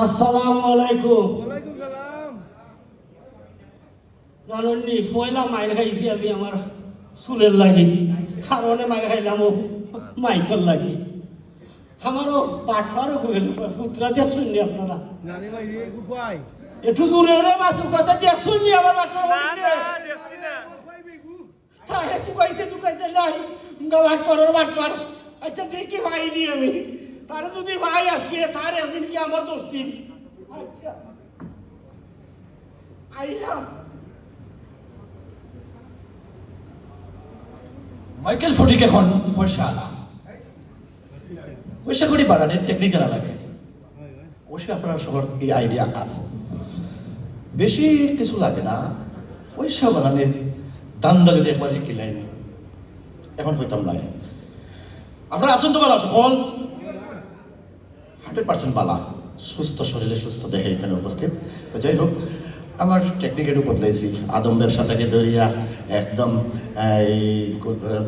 আসসালামু আলাইকুম। ওয়ালাইকুম সালাম। জানি পয়লা মাইর খাইছি আমি আমার চুলের লাগি, আর অনেক মাইর খাইলাম মাইকের লাগি। আমারও পাঠারও কইল পুত্রা দিয়ে শুননি আপনারা জানি ভাই রে কুপাই একটু দূরে রে মাথু কথা দিয়ে শুননি আমার পাঠার তারে তুকাইতে নাই বাটপার। আচ্ছা দেখি ভাইনি আমি তারে যদি ভাই আজকে তার একদিন কি আমার দোষ দিন। আচ্ছা আইলাম মাইকেল ফটিক এখন পয়সা আলা পয়সা করি বাড়ানোর টেকনিক জানা লাগে। অবশ্যই আপনার সবার এই আইডিয়া আছে, বেশি কিছু লাগে না। পয়সা বানানোর দান্দা যদি একবার শিখিলেন এখন হইতাম নাই। আপনারা আসুন তো বালা সকল 100% বালা, সুস্থ শরীরে সুস্থ দেহে এখানে উপস্থিত। তো যাই হোক, আমার টেকনিক একটু বদলাইছি। আদম ব্যবসা থেকে ধরিয়া একদম এই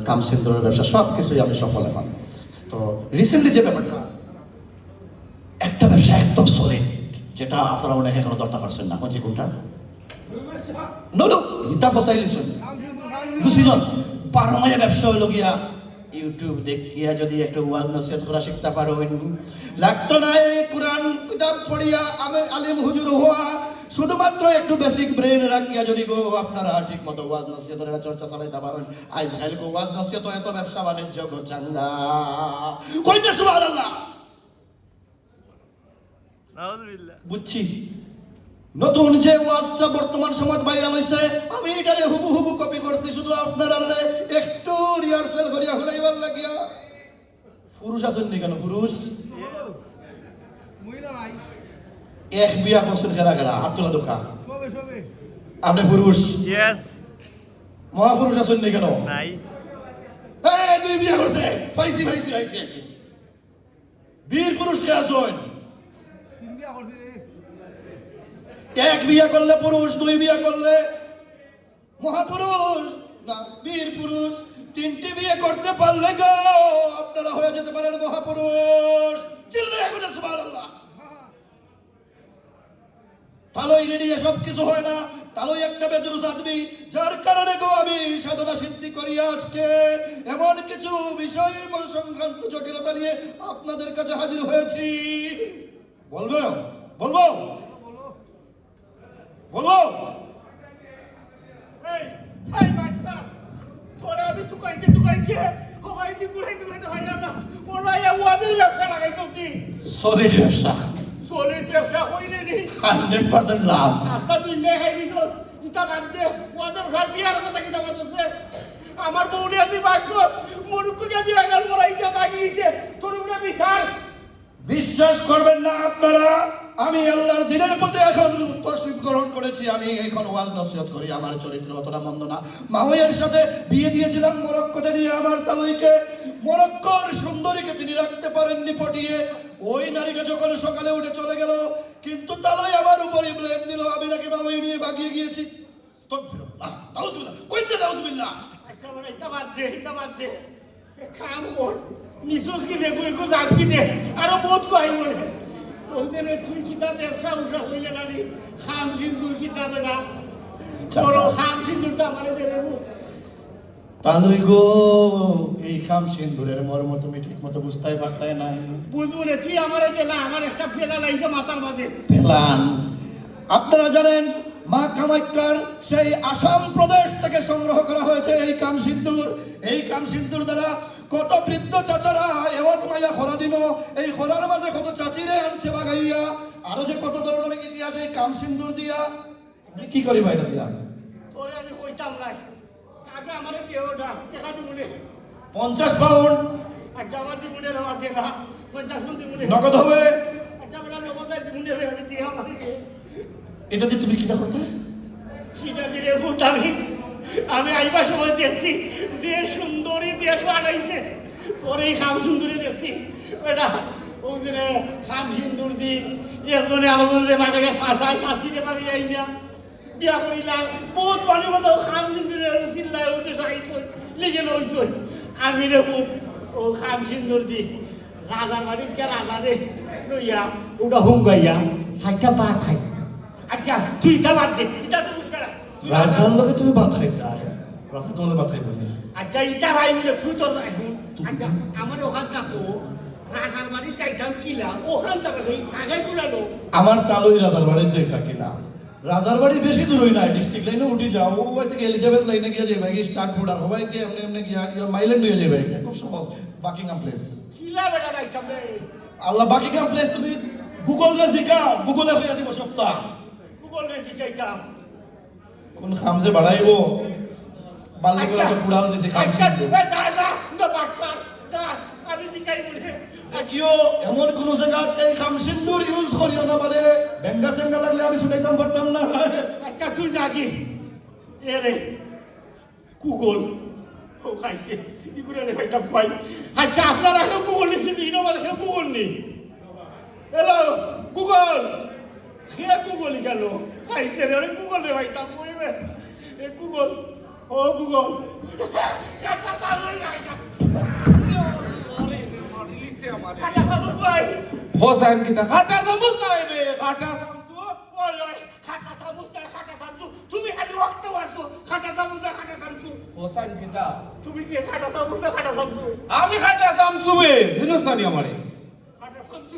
কামসেন্দ্রের ব্যবসা সব কিছুই আমি সফল এখন। তো রিসেন্টলি যে ব্যাপারটা, একটা ব্যবসা একদম সলিড, যেটা আপনারা অনেক এখনো ধরতে পারছেন না। কোনটি কোনটা? নো নো, ইতা ফসাই লিসুন ইউসিজন 12 মাসে ব্যবসা হইল গিয়া ইউটিউব দেখিয়া যদি একটু ওয়াজ নসিহত করা শিখতে পারেন, লাগতো না এই কোরআন কিতাব পড়িয়া আমি আলিম হুজুর হওয়া। শুধুমাত্র একটু বেসিক ব্রেন রাখিয়া যদি গো আপনারা ঠিক মতো ওয়াজ নসিহতের চর্চা চালাইতে পারেন, আজকাল গো ওয়াজ নসিহত এত ব্যবসা বাণিজ্য গো চাঙ্গা। কইনা সুবহানাল্লাহ। নাউযুবিল্লাহ। বুঝছি নতুন যে ওয়াজটা বর্তমান সময় ভাইরাল হইছে, আমি এটারে হুবহু কপি করছি, শুধু আপনারা একটু রিহার্সাল করিয়া হলাইবার লাগিয়া। পুরুষ আছেন নি কেন? পুরুষ মহিলা নাই এক বিয়া করছেন খেরা খেরা হাত তোলা দোকা। সবে আপনি পুরুষ, ইয়েস। মহাপুরুষ আছেন নি কেন? নাই। এই দুই বিয়া করছে, ফাইসি বীর পুরুষ কে আছেন? তিন বিয়া করছি রে। এক বিয়া করলে পুরুষ, দুই বিয়া করলে মহাপুরুষ না বীর পুরুষ। 3টি বিয়ে করতে পারলে গো আপনারা হয়ে যেতে পারেন মহাপুরুষ। চিল্লে এখন সুবহানাল্লাহ। তাহলেই রেডি সব কিছু হয় না, তাহলেই একটা বেদরুস আদমি, যার কারণে গো আমি সাধনা সিদ্ধি করি আজকে এমন কিছু বিষয়ের সংক্রান্ত জটিলতা নিয়ে আপনাদের কাছে হাজির হয়েছি। বলবো বলবো বলবো এই বাটপার তোরে আমি তুকাইতে হবাইতে গুড়াইতে হইলাম না। ওরা ওয়াজের ব্যবসা লাগাইছ কি? সলিড ব্যবসা, সলিড ব্যবসা হইলে নি 100% লাভ। রাস্তা তুই লেখাই দিছস ইটা বাদ দে। ওয়াজের ভাই বিয়ার কথা কিতা বলছিস? আমার বউরে তুই বাঁচছ মনুষ্যকে বিয়া গাল মরাইছে বাগিয়েছে তোর উপরে বিচার। বিশ্বাস করবেন না আপনারা, আমি আল্লাহর দিনের প্রতি এখন তশরিফ গ্রহণ করেছি। আমি এখন ওয়াজ নসিহত করি। আমার চরিত্র অতটা মন্দ না। মাওয়ের সাথে বিয়ে দিয়েছিলাম মরক্কোতে নিয়ে আমার তালুইকে। মরক্কোর সুন্দরীকে তিনি রাখতে পারেননি পটিয়ে। ওই নারীটা যখন সকালে উঠে চলে গেল, কিন্তু তালুই আমার উপরে ব্লেম দিল আমি নাকি মাওয়ে নিয়ে বাগিয়ে গিয়েছি। আস্তাগফিরুল্লাহ, নাউযুবিল্লাহ, কইতে নাউযুবিল্লাহ। আচ্ছা বলে ইটা বাদ দে কাম কর নিচুস কি দে গুই জাগ কি দে আরো বহুত কই বলে ওদের তুই কিতা ব্যবসা উঠা হইলে নানি খাম সিন্দুর কিতাবে না তোর খাম সিন্দুরটা আমারে দে রে। তালুই গো, এই খাম সিন্দুরের মর্ম তুমি ঠিক মতো বুঝতেই পারতে নাই। বুঝবো না তুই আমারে দে না, আমার একটা পেলা লাইছে মাথার মাঝে। পেলান আপনারা জানেন, মা কামাখ্যার সেই আসাম প্রদেশ থেকে সংগ্রহ করা হয়েছে এই কাম সিন্দুর। এই কাম সিন্দুর দ্বারা কত বৃদ্ধ চাচারা এওয়াত মাইয়া খরা দিব, এই খরার মাঝে কত চাচিরে আনছে বাগাইয়া। আরো যে কত ধরনের ইতিহাস এই কাম সিন্দুর দিয়া। কি করিবা এটা দিয়া? তোরে আমি কইতাম নাই, আগে আমারে দেওটা টাকা দিবনে 50 পাউন্ড আচ্ছা আমার দিবনে রে আগে না 50 পাউন্ড দিবনে নগদ হবে। আচ্ছা আমরা নগদ দিবনে রে আমি দিয়ে আমারে এটা দিয়ে তুমি কিটা করতে? সেটা দিলে ভূত আমি আইবার সময় দেখছি যে সুন্দরী দেশ বানাইছে তোর এই খাম সুন্দরী দেখছি এটা ওই যে খাম সুন্দর দি একজনে আলোচনে বাগাইয়া শাশিরে বাগাই আই না বিয়া করিলা বহুত মানুষ মতো খাম সুন্দরের চিল্লায় ওতে সবাই লিগে লইছ আমি রে ভূত ও খাম সুন্দর দি রাজার বাড়ির কে রাজারে লইয়া ওটা হুঙ্গাইয়া সাইটা ভাত খাই আচ্ছা তুই ইটা বাদ দে ইটা তো বুঝতে না তুই রাজার লগে তুমি ভাত খাইতে রাজা তোমার ভাত খাইব না আচ্ছা ইটা ভাই বলে তুই তোর এখন আচ্ছা আমার ওখান থাকো রাজার বাড়ি চাইতাম কিলা ওখান থেকে টাকাই কুলালো আমার তালুই রাজার বাড়ির যেটা কিনা রাজার বাড়ি বেশি দূর হই না ডিস্ট্রিক্ট লাইনে উঠি যাও ওই থেকে এলিজাবেথ লাইনে গিয়ে যাবে কি স্টার্ট ফুড আর হবাই কি এমনি এমনি গিয়া মাইল্যান্ড হয়ে যাবে খুব সহজ বাকিংহাম প্লেস কিলা বেটা যাইতাম রে আল্লাহ বাকিংহাম প্লেস তুমি গুগল রে শিখাও গুগলে হইয়া দিব সপ্তাহ গুগল রে জিগাইতাম কোন খাম যে বাড়াইবো বাল্লি করে তো পুড়াল দিছে খাম আচ্ছা শিখবো। যা যা না বাট কর যা আমি জিগাই বলে কিও এমন কোন জায়গা এই খাম সিন্দুর ইউজ করিও না মানে বেঙ্গা সেঙ্গা লাগলে আমি শুনাইতাম পারতাম না আচ্ছা তুই জাগি এ রে গুগল ও খাইছে ইগুলো রে ভাইটা কই আচ্ছা আপনারা কেউ গুগল নিছেন ইনো বাদে গুগল নি হ্যালো গুগল কে গুগল গেল খাইছে রে গুগল রে ভাইটা কইবে এ গুগল ও গুগল কাটা তালই গাইছা কাটা তালই ভাই হোসেন কিতা খাটা চামচ নাই বে খাটা চামচ ওই ওই খাটা চামচ না খাটা চামচ তুমি খালি ওয়াক্ত মারছো খাটা চামচ না খাটা চামচ হোসেন কিতা তুমি কি খাটা চামচ না খাটা চামচ আমি খাটা চামচ বে জিনিস নানি আমারে খাটা চামচ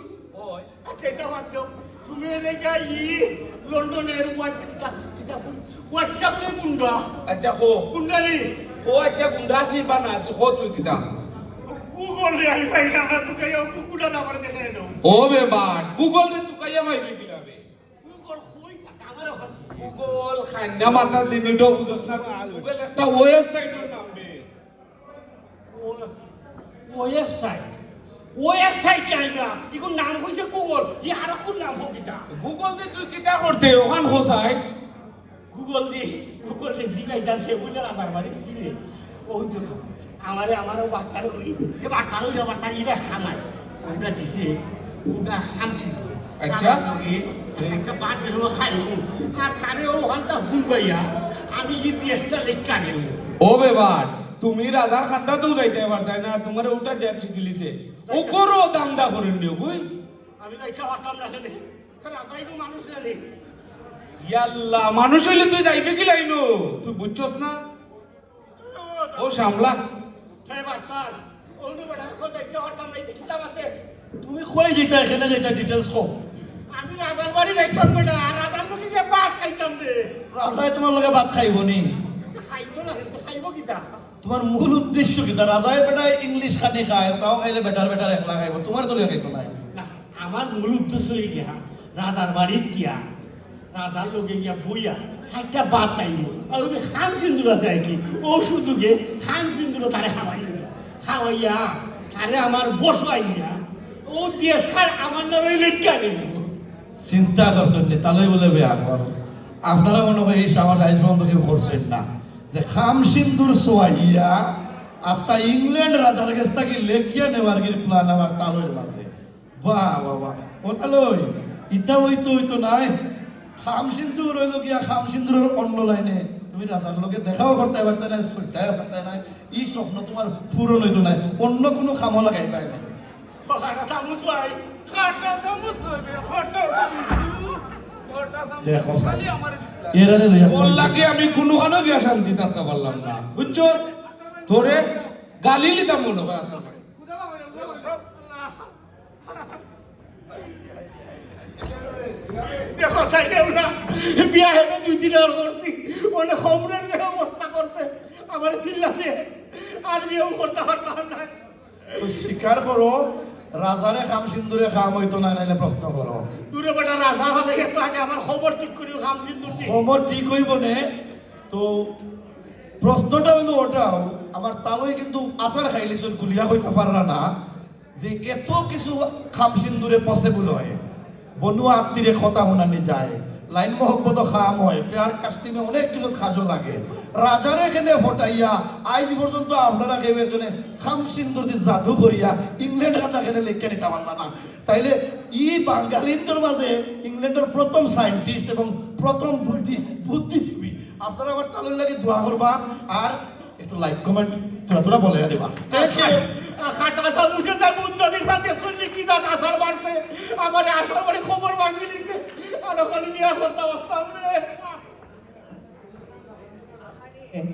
ওই আচ্ছা এটা বাদ দাও তুমি এলাকা লন্ডনের হোয়াটসঅ্যাপের গুন্ডা আচ্ছা হো গুন্ডালি ও আচ্ছা গুন্ডাসি বানাসি হো তুই কিতা গুগল রে আমি পাইলাম না তোকে কুকুরা না আমার দেখাই দাও ও বে বাট গুগল রে তুই কাইয়া ভাই বিবিলা বে গুগল কই থাকে আমার ওখানে গুগল খান্না মাথা দিন তো বুঝছ না গুগল একটা ওয়েবসাইটের নাম বে ওয়েবসাইট চাই না ইকো নাম কইছে গুগল ই আর কোন নাম হোক এটা গুগল দে তুই কিতা করতে ওখান হোসাই গুগল দি জিগাইতাম হে বলে রাতার বাড়ি ছিলে ওই তো আমারও বাট্টারও ওই এ বাট্টারও আবার তার ইটা খামায় ওইটা দিছে ওটা খামছিল আচ্ছা। একটা বাদ যেন খাইল আর কারে ওখানটা হুঙ্গাইয়া আমি এই দেশটা লেখা নেব ও বে বাট তুমি রাজার খাদ্দা তো যাইতে পারতাই না আর তোমার ওটা জেট শিখিলিছে ও করো দামদা করে নিও বুঝ আমি যাইতে পারতাম না কেন রাতাই তো মানুষ জানে ইয়াল্লা মানুষ হইলে তুই যাইবে কি লাইনো তুই বুঝছস না ও সামলা হে বাট্টার ওইটা বেটা এখন যাইতে পারতাম না এই কিতাব আছে তুমি কই যেটা এখানে যেটা ডিটেইলস কও আমি রাজার বাড়ি যাইতাম বেটা আর রাজার লোকে যে ভাত খাইতাম রে রাজায় তোমার লগে ভাত খাইব নি খাইতো না কিন্তু খাইব কিতা তোমার মূল উদ্দেশ্য কি রাজায় বেটা ইংলিশ খানি খায় তাও খাইলে বেটার বেটার একলা খাইব তোমার তো লগে খাইতো নাই না আমার মূল উদ্দেশ্য হয়ে গিয়া রাজার বাড়িত গিয়া রাজার লোকে গিয়া বইয়া সাইটটা বাদ তাইব আর ওই খান সিন্দুর আছে আর কি ও সুযোগে খান সিন্দুর তারে খাওয়াইয়া তারে আমার বসাইয়া ও দেশ খার আমার নামে লেখা নেব চিন্তা করছেন নি তাহলে বলে বেয়া কর আপনারা মনে হয় এই সামাজ আইজ পর্যন্ত কেউ করছেন না যে খাম সিন্দুর সোয়াইয়া আস্তা ইংল্যান্ড রাজার কাছ থেকে লেখিয়া নেওয়ার কি প্ল্যান আমার তালয়ের মাঝে বাহ বাবা ও তালই ইটা হইতো নাই খাম সিন্দুর হইল গিয়া খাম সিন্দুরের অন্য লাইনে তুমি রাজার লোকে দেখাও করতে পারতে নাই সইতাও করতে নাই এই স্বপ্ন তোমার পূরণ হইতো নাই অন্য কোনো খামও লাগাই পাই নাই খাটা চামচ ভাই খাটা চামচ নইবে খাটা চামচ খাটা চামচ দেখো খালি আমারে এরারে লইয়া বল লাগে আমি কোনোখানে গিয়া শান্তি থাকতে পারলাম না বুঝছস তোরে গালি লিতাম মনে হয় আসল দেখো সাইডে না বিয়া হেবে 2-3 বার করছি অনেক খবরের যে অবস্থা করছে আমার চিল্লালে আর বিয়েও করতে পারতাম না তো স্বীকার করো রাজারে খাম সিন্দুরে খাম হইতো না নাইলে প্রশ্ন করো দূরে বেটা রাজা হলে তো আগে আমার খবর ঠিক করিও খাম সিন্দুর দি খবর ঠিক হইব নে তো প্রশ্নটা হইলো ওটাও আমার তালই কিন্তু আষাঢ় খাইলিছন কুলিয়া হইতে পারলা না যে এত কিছু খাম সিন্দুরে পসিবল হয় বনুয়া আত্মীরে কথা শুনানি যায় লাইন মহব্বত খাম হয় পেয়ার কাস্টিমে অনেক কিছু খাজো লাগে রাজারে এখানে ফটাইয়া আজ পর্যন্ত আপনারা কেউ একজনে খাম সিন্দুর দিয়ে জাদু করিয়া ইংল্যান্ড খানা এখানে লেখা নিতে পারলা না তাইলে ই বাঙালিদের মাঝে ইংল্যান্ডের প্রথম সায়েন্টিস্ট এবং প্রথম বুদ্ধিজীবী আপনারা আবার তালুর লাগে দোয়া করবা আর একটু লাইক কমেন্ট তোরা বলে দেবা খাটা চামচের দাম উদ্যোগী ভাতে শুনলি কি দাঁত আসার বাড়ছে আমার আসার বাড়ি খবর ভাঙি নিচ্ছে আর ওখানে বিয়া করতে পারতাম রে